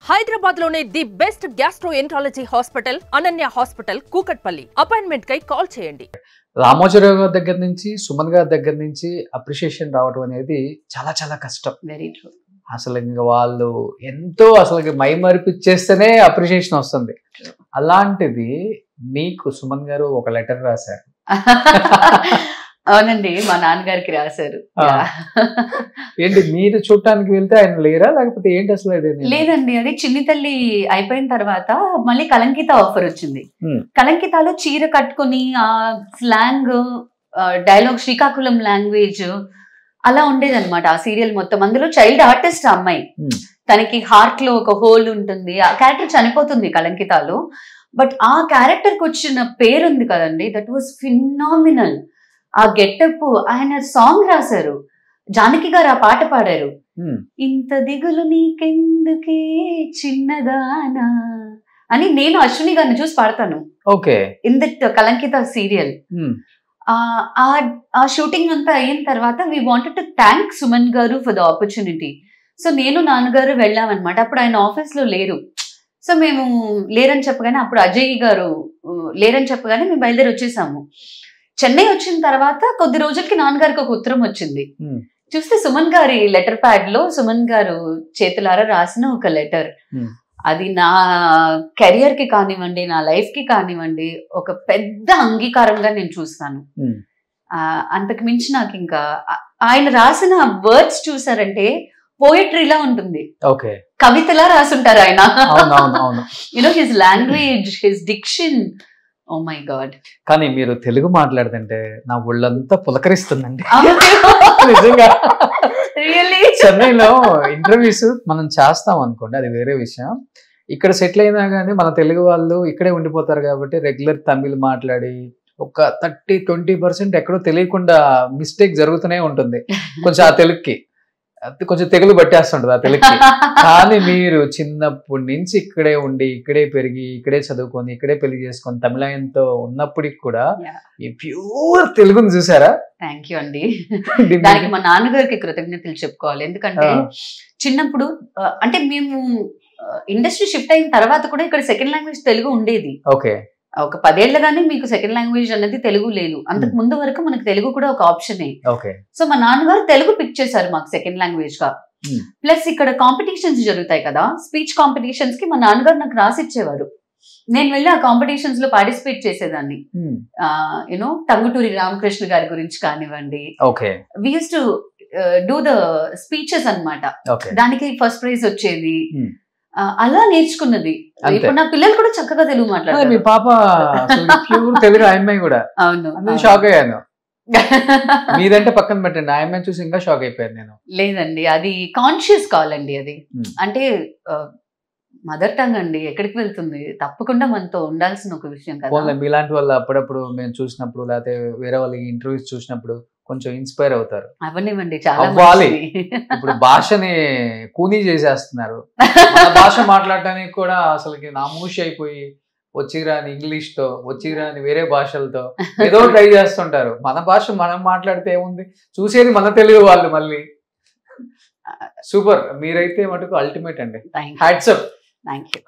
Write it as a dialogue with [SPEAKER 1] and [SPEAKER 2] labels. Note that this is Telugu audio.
[SPEAKER 1] హైదరాబాద్ లోనే the best gastroenterology hospital Ananya hospital Kukatpally. Appointment కై కాల్ చేయండి.
[SPEAKER 2] రామోజీరావు గారి దగ్గర నుంచి సుమన్ గారి దగ్గర నుంచి అప్రిషియేషన్ రావడం అనేది చాలా చాలా కష్టం.
[SPEAKER 3] Very true.
[SPEAKER 2] అసలు ఇంకా వాళ్ళు ఎంతో అసలు మై మరిపిచ్చేస్తేనే అప్రిషియేషన్ వస్తుంది. అలాంటిది మీకు సుమన్ గారు ఒక లెటర్ రాశారు.
[SPEAKER 3] అవునండి, మా నాన్నగారికి రాశారు.
[SPEAKER 2] ఏంటి మీరు చూడటానికి వెళ్తే ఆయన లేరా లేకపోతే ఏంటి అసలు?
[SPEAKER 3] లేదండి, అది చిన్ని తల్లి అయిపోయిన తర్వాత మళ్ళీ కలంకిత ఆఫర్ వచ్చింది. కలంకితాలో చీర కట్టుకుని ఆ స్లాంగ్ డైలాగ్ శ్రీకాకుళం లాంగ్వేజ్ అలా ఉండేది అనమాట. ఆ సీరియల్ మొత్తం అందులో చైల్డ్ ఆర్టిస్ట్ అమ్మాయి, తనకి హార్ట్ లో ఒక హోల్ ఉంటుంది. ఆ క్యారెక్టర్ చనిపోతుంది కలంకితాలో. బట్ ఆ క్యారెక్టర్ కి వచ్చిన పేరు ఉంది కదండి, దట్ వాజ్ ఫినామినల్. ఆ గెటప్, ఆయన సాంగ్ రాశారు, జానకి గారు ఆ పాట పాడారు. ఇంత దిగులు నీకెందుకే చిన్నదానా అని నేను అశ్విని గారిని చూసి పాడతాను.
[SPEAKER 2] Okay,
[SPEAKER 3] in that Kalankitha serial. ఆ షూటింగ్ అంతా అయిన తర్వాత we wanted to thank Suman garu for the opportunity. So నేను నాన్నగారు వెళ్ళామన్నమాట. అప్పుడు ఆయన ఆఫీస్ లో లేరు. సో మేము లేరని చెప్పగానే, అప్పుడు అజయ్ గారు లేరని చెప్పగానే మేము బయలుదేరి వచ్చేసాము. చెన్నై వచ్చిన తర్వాత కొద్ది రోజులకి నాన్నగారికి ఒక ఉత్తరం వచ్చింది. చూస్తే సుమన్ గారి లెటర్ ప్యాడ్ లో సుమన్ గారు చేతులారా రాసిన ఒక లెటర్. అది నా కెరియర్ కి కానివ్వండి, నా లైఫ్ కి కానివ్వండి, ఒక పెద్ద అంగీకారంగా నేను చూస్తాను. అంతకు మించి నాకు ఇంకా ఆయన రాసిన వర్డ్స్ చూసారంటే పోయట్రీలా ఉంటుంది, కవితలా రాసుంటారు ఆయన. You know his language, his diction, oh my god.
[SPEAKER 2] కానీ మీరు తెలుగు మాట్లాడుతుంటే నా ఒళ్ళంతా పులకరిస్తుందండి నిజంగా. చెన్నైలో ఇంటర్వ్యూస్ మనం చేస్తాం అనుకోండి, అది వేరే విషయం. ఇక్కడ సెటిల్ అయినా కానీ మన తెలుగు వాళ్ళు ఇక్కడే ఉండిపోతారు కాబట్టి రెగ్యులర్ తమిళ్ మాట్లాడి ఒక 30-20% ఎక్కడో తెలియకుండా మిస్టేక్ జరుగుతూనే ఉంటుంది. కొంచెం ఆ తెలుగుకి కొంచెం తెగులు పట్టేస్తుంటది ఆ తెలుగుకి. కానీ మీరు చిన్నప్పటి నుంచి ఇక్కడే ఉండి, ఇక్కడే పెరిగి, ఇక్కడే చదువుకొని, ఇక్కడే పెళ్లి చేసుకొని తమిళంతో ఉన్నప్పటికి కూడా ఈ ప్యూర్ తెలుగుని చూసారా?
[SPEAKER 3] థ్యాంక్ యూ అండి. దానికి మా నాన్నగారికి కృతజ్ఞతలు చెప్పుకోవాలి. ఎందుకంటే చిన్నప్పుడు అంటే మేము ఇండస్ట్రీ షిఫ్ట్ అయిన తర్వాత కూడా ఇక్కడ సెకండ్ లాంగ్వేజ్ తెలుగు ఉండేది.
[SPEAKER 2] ఓకే,
[SPEAKER 3] ఒక 10 ఏళ్లగానే మీకు సెకండ్ లాంగ్వేజ్ అనేది తెలుగు లేదు. అంతకు ముందు వరకు మనకు తెలుగు కూడా ఒక ఆప్షనే. సో మా నాన్నగారు తెలుగు పిక్ చేశారు మాకు సెకండ్ లాంగ్వేజ్ గా. ప్లస్ ఇక్కడ కాంపిటీషన్స్ జరుగుతాయి కదా, స్పీచ్ కాంపిటీషన్స్ కి మా నాన్నగారు నాకు రాసిచ్చేవారు. నేను వెళ్ళి ఆ కాంపిటీషన్స్ లో పార్టిసిపేట్ చేసేదాన్ని. యూనో టంగుటూరి రామకృష్ణ గారి గురించి కానివ్వండి, we use to do the speeches అన్నమాట. దానికి ఫస్ట్ ప్రైజ్ వచ్చేది. అలా నేర్చుకున్నది. ఇప్పుడు నా పిల్లలు కూడా చక్కగా తెలుగు మాట్లాడారు.
[SPEAKER 2] మీ పాప ప్యూర్ తెలుగు అమ్మాయి కూడా.
[SPEAKER 3] అవును,
[SPEAKER 2] షాక్ అయ్యాను. మీదంటే పక్కన పెట్టండి, ఆ అమ్మాయిని చూసి ఇంకా షాక్ అయిపోయాను నేను.
[SPEAKER 3] లేదండి, అది కాన్షియస్ కాల్ అండి. అది అంటే మదర్ టంగ్ అండి, ఎక్కడికి వెళ్తుంది, తప్పకుండా మనతో ఉండాల్సిన ఒక విషయం కదా.
[SPEAKER 2] మీలాంటి వాళ్ళు అప్పుడప్పుడు మేము చూసినప్పుడు లేకపోతే వేరే వాళ్ళ ఇంటర్వ్యూస్ చూసినప్పుడు కొంచెం ఇన్స్పైర్ అవుతారు.
[SPEAKER 3] అవనివ్వండి, చాలా
[SPEAKER 2] అవ్వాలి. ఇప్పుడు భాషని కూనీ చేసేస్తున్నారు. మన భాష మాట్లాడటానికి కూడా అసలుకి నామూషి అయిపోయి వచ్చిరాని ఇంగ్లీష్ తో, వచ్చిరాని వేరే భాషలతో ఏదో ట్రై చేస్తుంటారు. మన భాష మనం మాట్లాడితే ఏముంది, చూసేది మన తెలుగు వాళ్ళు. మళ్ళీ సూపర్, మీరైతే మటుకు అల్టిమేట్ అండి. Hats up.
[SPEAKER 3] Thank you.